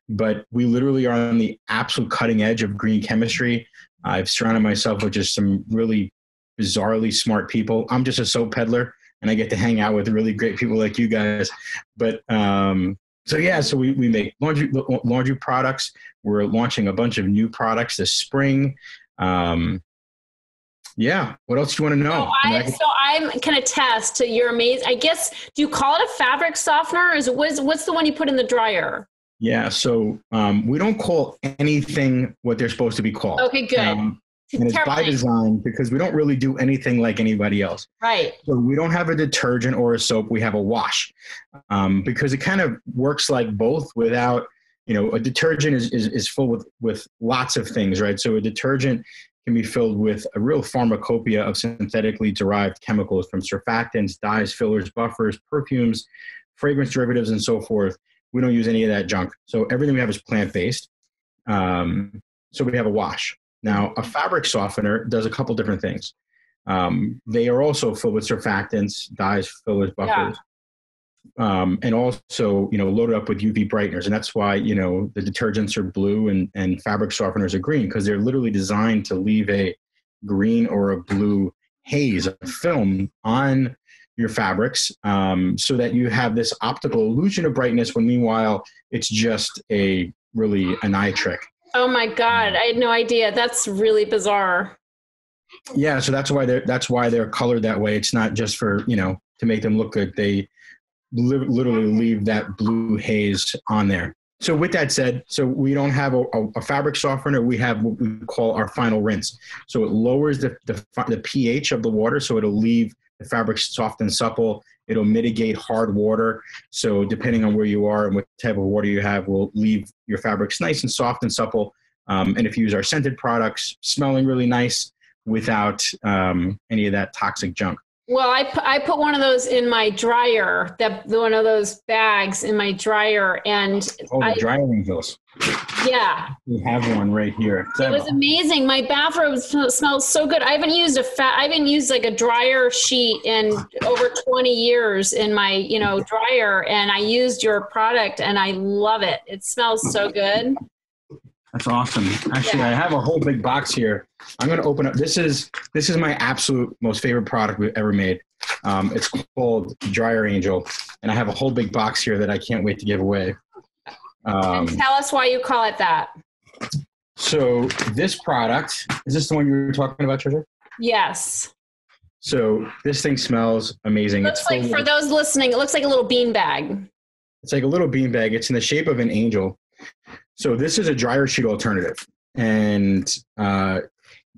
But we literally are on the absolute cutting edge of green chemistry. I've surrounded myself with just some really bizarrely smart people. I'm just a soap peddler, and I get to hang out with really great people like you guys. But so we make laundry products. We're launching a bunch of new products this spring. What else do you want to know? So I can attest to your amazing, I guess, do you call it a fabric softener? What's the one you put in the dryer? Yeah, so we don't call anything what they're supposed to be called. Okay, good. And it's by design because we don't really do anything like anybody else. Right. So we don't have a detergent or a soap. We have a wash because it kind of works like both without, a detergent is filled with lots of things, right? So a detergent can be filled with a real pharmacopoeia of synthetically derived chemicals from surfactants, dyes, fillers, buffers, perfumes, fragrance derivatives, and so forth. We don't use any of that junk. So everything we have is plant-based. So we have a wash. Now, a fabric softener does a couple different things. They are also filled with surfactants, dyes, fillers, buffers, and also, loaded up with UV brighteners. And that's why, the detergents are blue and fabric softeners are green, because they're literally designed to leave a green or a blue haze, a film on your fabrics, so that you have this optical illusion of brightness when meanwhile it's just really an eye trick. Oh my God, I had no idea. That's really bizarre. Yeah, so that's why they're colored that way. It's not just for, to make them look good. They literally leave that blue haze on there. So with that said, so we don't have a fabric softener. We have what we call our final rinse. So it lowers the pH of the water, so it'll leave the fabric soft and supple. It'll mitigate hard water. So depending on where you are and what type of water you have, will leave your fabrics nice and soft and supple. And if you use our scented products, smelling really nice without any of that toxic junk. Well, I put one of those in my dryer, one of those bags in my dryer, and the dryer angels. Yeah, we have one right here. It was amazing. My bathrobe smells so good. I haven't used like a dryer sheet in over 20 years in my dryer, and I used your product and I love it. It smells so good. That's awesome. Actually, I have a whole big box here. I'm going to open up. This is my absolute most favorite product we've ever made. It's called Dryer Angel, and I have a whole big box here that I can't wait to give away. And tell us why you call it that. So this product, is this the one you were talking about, Tricia? Yes. So this thing smells amazing. For those listening, it looks like a little bean bag. It's like a little bean bag. It's in the shape of an angel. So this is a dryer sheet alternative, and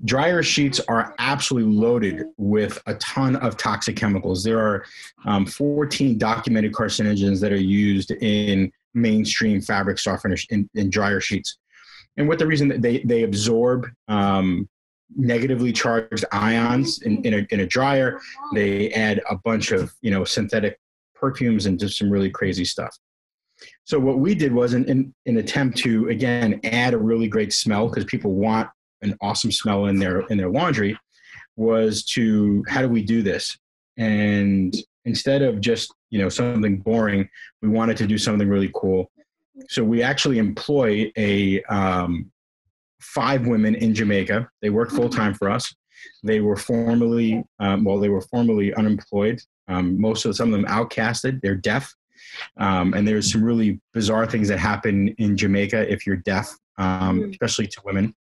dryer sheets are absolutely loaded with a ton of toxic chemicals. There are 14 documented carcinogens that are used in mainstream fabric softeners in dryer sheets. And what the reason that they absorb negatively charged ions in a dryer, they add a bunch of synthetic perfumes and just some really crazy stuff. So what we did was in an attempt to, again, add a really great smell, because people want an awesome smell in their laundry, was how do we do this? And instead of just, something boring, we wanted to do something really cool. So we actually employ 5 women in Jamaica. They work full time for us. They were formerly unemployed. Some of them outcasted. They're deaf. And there's some really bizarre things that happen in Jamaica if you're deaf, especially to women.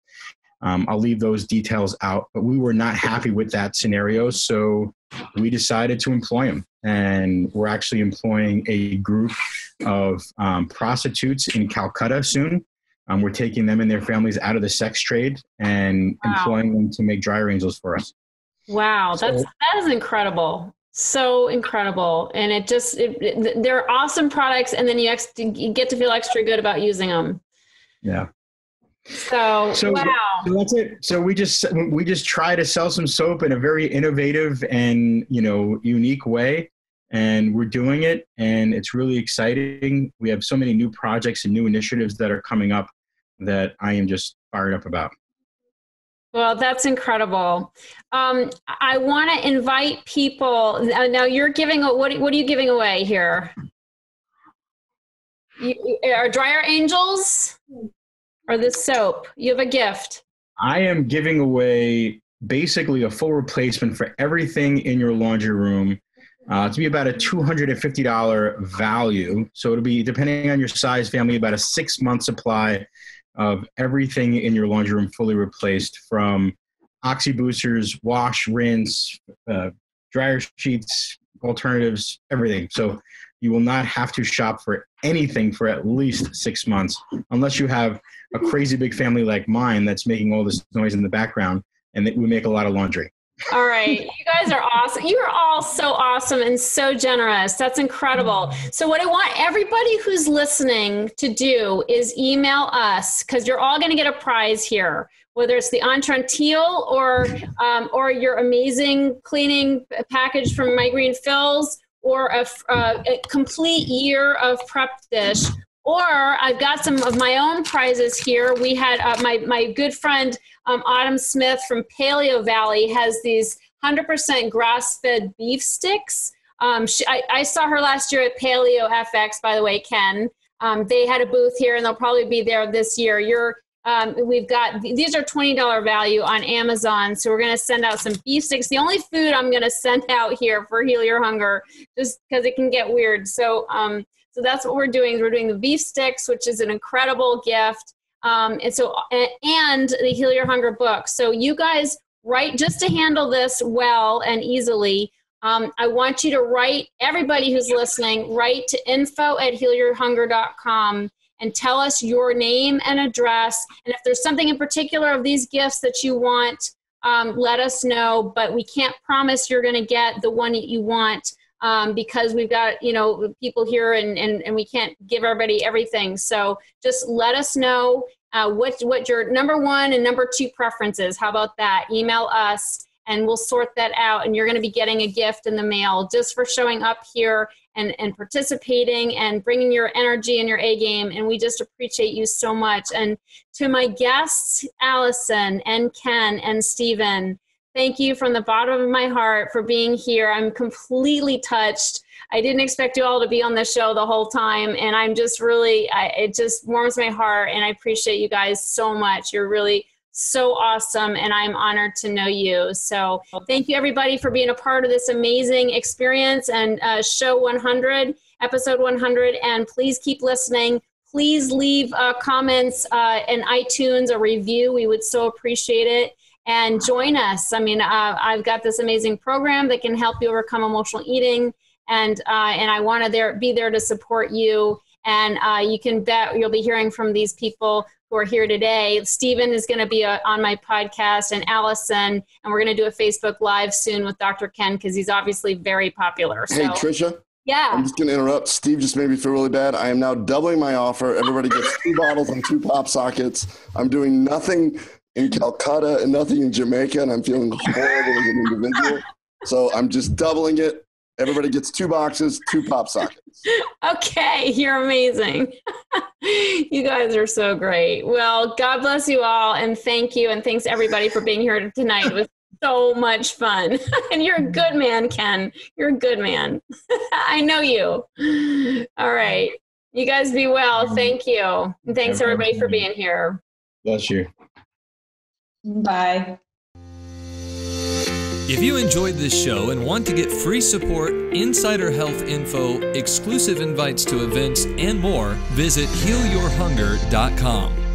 I'll leave those details out, but we were not happy with that scenario. So we decided to employ them, and we're actually employing a group of prostitutes in Calcutta soon. We're taking them and their families out of the sex trade and employing them to make dryer angels for us. Wow. That is incredible. So incredible. And they're awesome products. And then you get to feel extra good about using them. Yeah. So wow. So that's it. So we just try to sell some soap in a very innovative and, unique way. And we're doing it, and it's really exciting. We have so many new projects and new initiatives that are coming up that I am just fired up about. Well, that's incredible. I want to invite people. Now you're giving, what are you giving away here? Are dryer angels or the soap? You have a gift. I am giving away basically a full replacement for everything in your laundry room. To be about a $250 value. So it'll be, depending on your size family, about a 6-month supply of everything in your laundry room fully replaced, from oxy boosters, wash, rinse, dryer sheets, alternatives, everything. So you will not have to shop for anything for at least 6 months, unless you have a crazy big family like mine that's making all this noise in the background. and we make a lot of laundry. All right. You guys are awesome. You are all so awesome and so generous. That's incredible. So what I want everybody who's listening to do is email us, because you're all going to get a prize here, whether it's the Atrantil or your amazing cleaning package from My Green Fills, or a complete year of Prep Dish. Or I've got some of my own prizes here. We had my good friend Autumn Smith from Paleo Valley has these 100% grass-fed beef sticks. I saw her last year at Paleo FX, by the way, Ken. They had a booth here, and they'll probably be there this year. We've got, these are $20 value on Amazon, so we're going to send out some beef sticks. The only food I'm going to send out here for Heal Your Hunger, just because it can get weird. So that's what we're doing. We're doing the beef sticks, which is an incredible gift. And the Heal Your Hunger book. So you guys write, just to handle this well and easily, I want you to write, everybody who's listening, write to info@healyourhunger.com and tell us your name and address. And if there's something in particular of these gifts that you want, let us know. But we can't promise you're going to get the one that you want, because we've got, people here and we can't give everybody everything. So just let us know what your number 1 and number 2 preference is. How about that? Email us and we'll sort that out. And you're going to be getting a gift in the mail just for showing up here and participating and bringing your energy and your A game. And we just appreciate you so much. And to my guests, Allison and Ken and Stephen, thank you from the bottom of my heart for being here. I'm completely touched. I didn't expect you all to be on the show the whole time. And I'm just really, it just warms my heart. And I appreciate you guys so much. You're really so awesome. And I'm honored to know you. So thank you everybody for being a part of this amazing experience and show 100, episode 100. And please keep listening. Please leave comments in iTunes, a review. We would so appreciate it. And join us. I mean, I've got this amazing program that can help you overcome emotional eating, and I want to be there to support you. And you can bet you'll be hearing from these people who are here today. Stephen is going to be on my podcast, and Allison, and we're going to do a Facebook Live soon with Dr. Ken, because he's obviously very popular. So. Hey, Tricia. Yeah. I'm just going to interrupt. Steve just made me feel really bad. I am now doubling my offer. Everybody gets 2 bottles and 2 pop sockets. I'm doing nothing in Calcutta and nothing in Jamaica, and I'm feeling horrible as an individual. So I'm just doubling it. Everybody gets 2 boxes, 2 pop sockets. Okay, you're amazing. You guys are so great. Well, God bless you all, and thank you, and thanks everybody for being here tonight. It was so much fun. And you're a good man, Ken. You're a good man. I know you. All right. You guys be well. Thank you. And thanks everybody for being here. Bless you. Bye. If you enjoyed this show and want to get free support, insider health info, exclusive invites to events, and more, visit healyourhunger.com.